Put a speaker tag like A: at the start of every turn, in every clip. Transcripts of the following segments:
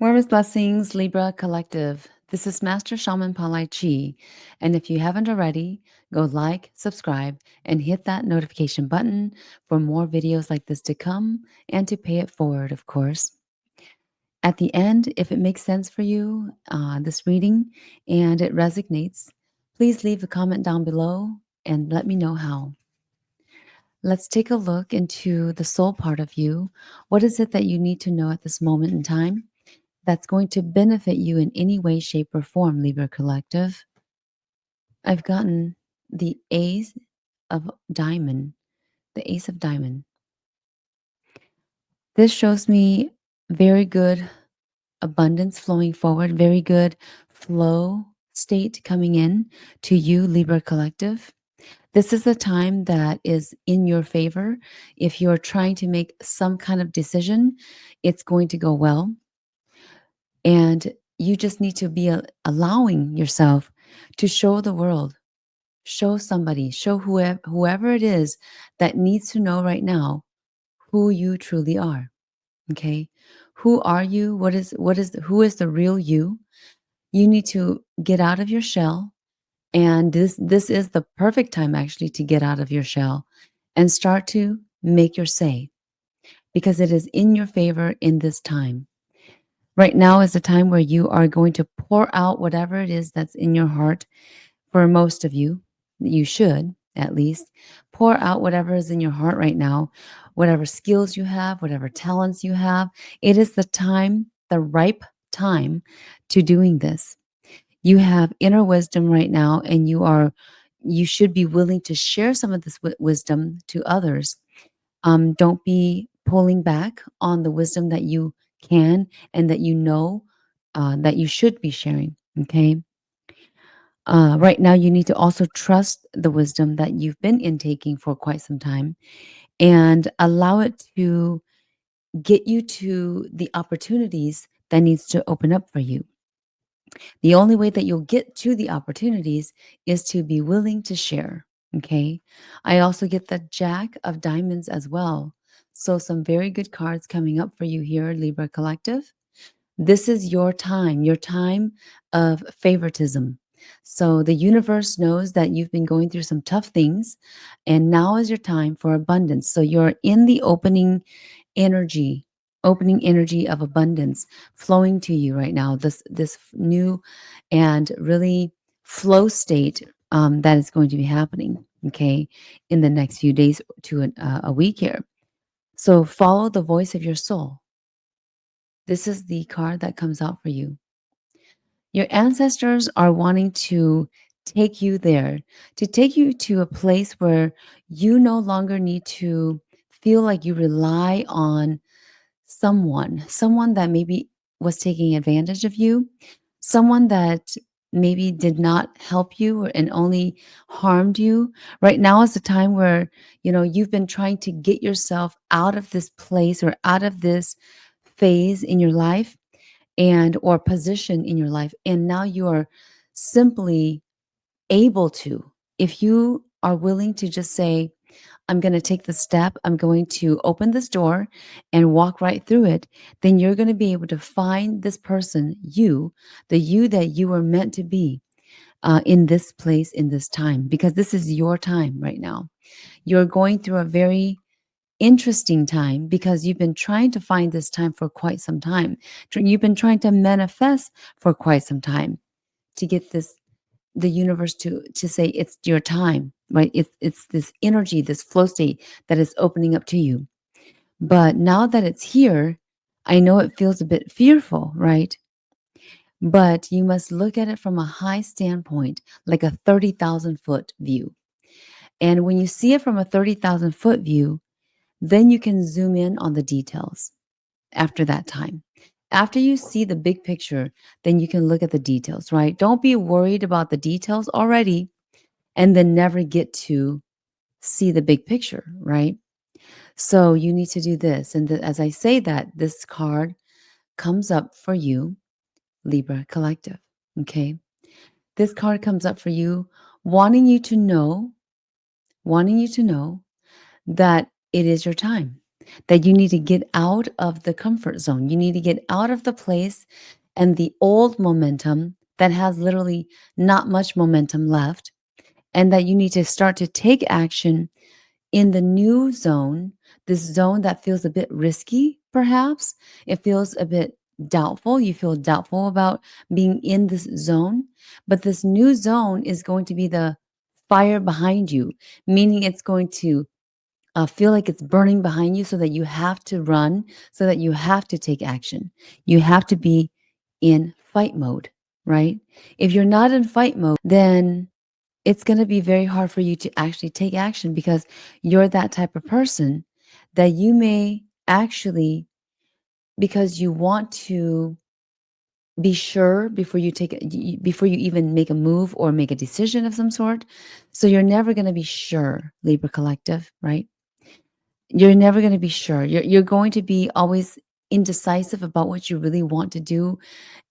A: Warmest Blessings, Libra Collective. This is Mastershamanpalichee. And if you haven't already, go like, subscribe, and hit that notification button for more videos like this to come and to pay it forward, of course. At the end, if it makes sense for you, this reading, and it resonates, please leave a comment down below and let me know how. Let's take a look into the soul part of you. What is it that you need to know at this moment in time that's going to benefit you in any way, shape, or form, Libra Collective? I've gotten the Ace of Diamond, the Ace of Diamond. This shows me very good abundance flowing forward, very good flow state coming in to you, Libra Collective. This is the time that is in your favor. If you're trying to make some kind of decision, it's going to go well. And you just need to be allowing yourself to show the world, show somebody, show whoever it is that needs to know right now who you truly are. Okay? Who are you? Who is the real you? You need to get out of your shell. And this is the perfect time actually to get out of your shell and start to make your say, because it is in your favor in this time. Right now is the time where you are going to pour out whatever it is that's in your heart. For most of you, you should at least pour out whatever is in your heart right now, whatever skills you have, whatever talents you have. It is the time, the ripe time to doing this. You have inner wisdom right now, and you should be willing to share some of this wisdom to others. Don't be pulling back on the wisdom that you can and that you know that you should be sharing. Okay. Right now, you need to also trust the wisdom that you've been intaking for quite some time and allow it to get you to the opportunities that needs to open up for you. The only way that you'll get to the opportunities is to be willing to share. Okay. I also get the Jack of Diamonds as well. So, some very good cards coming up for you here, Libra Collective. This is your time of favoritism. So, the universe knows that you've been going through some tough things, and now is your time for abundance. So, you're in the energy opening energy of abundance flowing to you right now, this new and really flow state that is going to be happening, okay, in the next few days to a week here. So follow the voice of your soul. This is the card that comes out for you. Your ancestors are wanting to take you there, to take you to a place where you no longer need to feel like you rely on someone that maybe was taking advantage of you, someone that maybe did not help you and only harmed you. Right now is the time where, you've been trying to get yourself out of this place or out of this phase in your life and or position in your life, and now you are simply able to, if you are willing to just say, I'm going to take the step, I'm going to open this door and walk right through it, then you're going to be able to find this person, the you that you were meant to be in this place, in this time, because this is your time right now. You're going through a very interesting time because you've been trying to find this time for quite some time. You've been trying to manifest for quite some time to get the universe to say it's your time, right? It's this energy, this flow state that is opening up to you. But now that it's here, I know it feels a bit fearful, right? But you must look at it from a high standpoint, like a 30,000-foot view. And when you see it from a 30,000-foot view, then you can zoom in on the details after that time. After you see the big picture, then you can look at the details, right? Don't be worried about the details already and then never get to see the big picture, right? So you need to do this. And as I say that, this card comes up for you, Libra Collective. Okay. This card comes up for you, wanting you to know that it is your time. that you need to get out of the comfort zone. You need to get out of the place and the old momentum that has literally not much momentum left, and that you need to start to take action in the new zone, this zone that feels a bit risky, perhaps. It feels a bit doubtful. You feel doubtful about being in this zone, but this new zone is going to be the fire behind you, meaning it's going to feel like it's burning behind you so that you have to run, so that you have to take action. You have to be in fight mode, right? If you're not in fight mode, then it's going to be very hard for you to actually take action because you're that type of person that you may actually, because you want to be sure before you before you even make a move or make a decision of some sort. So you're never going to be sure, Libra Collective, right? You're never going to be sure. You're going to be always indecisive about what you really want to do,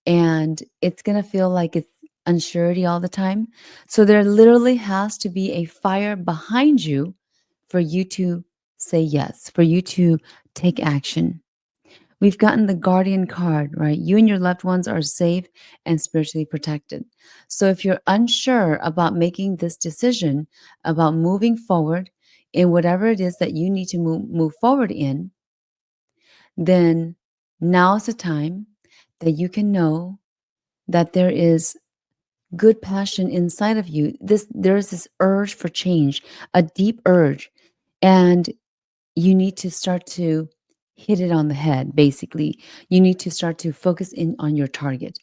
A: and it's going to feel like it's unsurety all the time. So there literally has to be a fire behind you for you to say yes, for you to take action. We've gotten the guardian card, right? You and your loved ones are safe and spiritually protected. So if you're unsure about making this decision, about moving forward in whatever it is that you need to move forward in, then now's the time that you can know that there is good passion inside of you. There's this urge for change, a deep urge, and you need to start to hit it on the head. Basically, you need to start to focus in on your target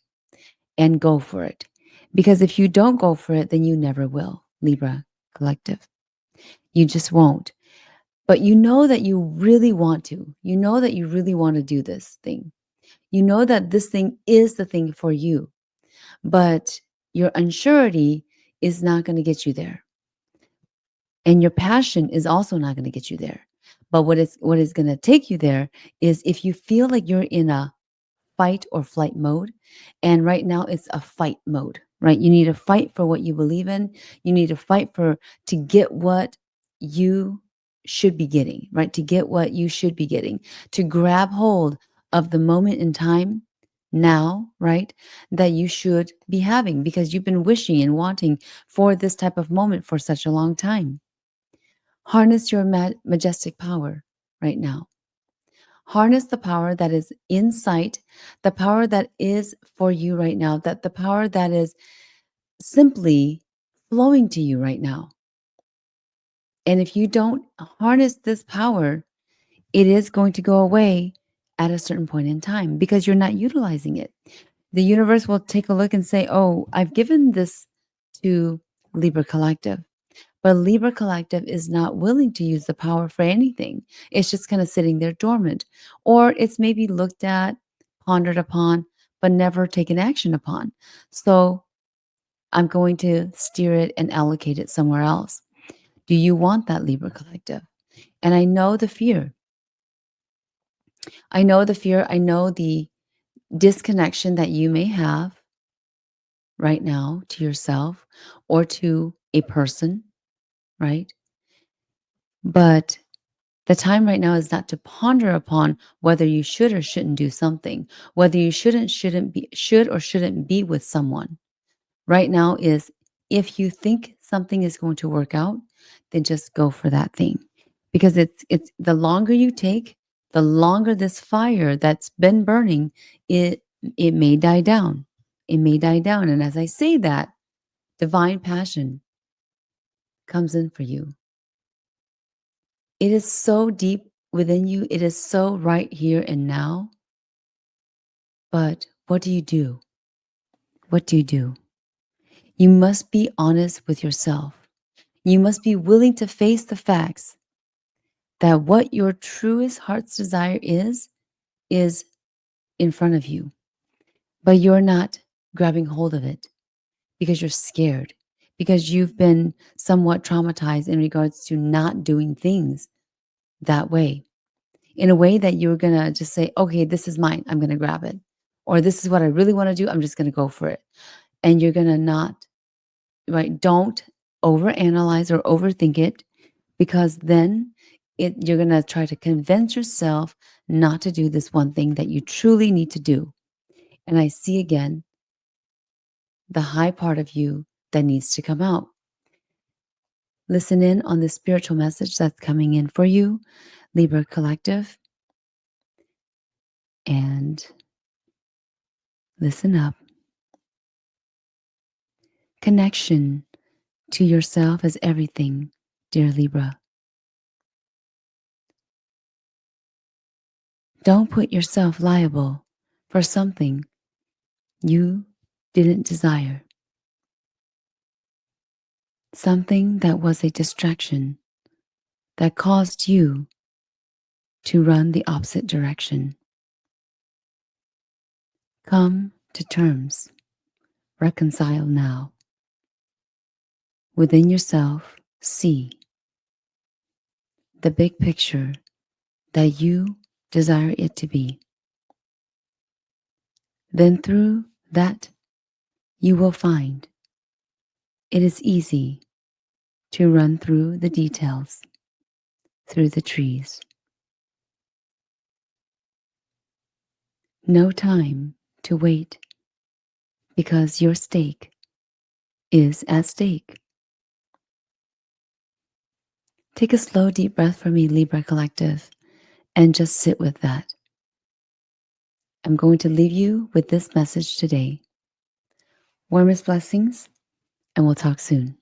A: and go for it. Because if you don't go for it, then you never will, Libra Collective. You just won't. But you know that you really want to. You know that you really want to do this thing. You know that this thing is the thing for you. But your unsurety is not going to get you there. And your passion is also not going to get you there. But what is going to take you there is if you feel like you're in a fight or flight mode, and right now it's a fight mode, right? You need to fight for what you believe in. You need to fight for to get what you should be getting, right? To get what you should be getting, to grab hold of the moment in time now, right? That you should be having because you've been wishing and wanting for this type of moment for such a long time. Harness your majestic power right now. Harness the power that is in sight, the power that is for you right now, that the power that is simply flowing to you right now. And if you don't harness this power, it is going to go away at a certain point in time because you're not utilizing it. The universe will take a look and say, "Oh, I've given this to Libra Collective." But Libra Collective is not willing to use the power for anything. It's just kind of sitting there dormant. Or it's maybe looked at, pondered upon, but never taken action upon. So I'm going to steer it and allocate it somewhere else. Do you want that, Libra Collective? And I know the fear. I know the fear. I know the disconnection that you may have right now to yourself or to a person, right? But the time right now is not to ponder upon whether you should or shouldn't do something, whether you should or shouldn't be with someone. Right now is if you think something is going to work out, then just go for that thing. Because it's the longer you take, the longer this fire that's been burning, it may die down. It may die down. And as I say that, divine passion comes in for you. It is so deep within you. It is so right here and now. But what do you do? What do you do? You must be honest with yourself. You must be willing to face the facts that what your truest heart's desire is in front of you. But you're not grabbing hold of it because you're scared, because you've been somewhat traumatized in regards to not doing things that way. In a way that you're going to just say, okay, this is mine. I'm going to grab it. Or this is what I really want to do. I'm just going to go for it. And you're going to not, right? Don't overanalyze or overthink it because then You're going to try to convince yourself not to do this one thing that you truly need to do. And I see again the high part of you that needs to come out. Listen in on the spiritual message that's coming in for you, Libra Collective, and listen up. Connection to yourself is everything, dear Libra. Don't put yourself liable for something you didn't desire, something that was a distraction that caused you to run the opposite direction. Come to terms, reconcile now. Within yourself, see the big picture that you desire it to be. Then through that, you will find it is easy to run through the details, through the trees. No time to wait because your stake is at stake. Take a slow, deep breath for me, Libra Collective, and just sit with that. I'm going to leave you with this message today. Warmest blessings, and we'll talk soon.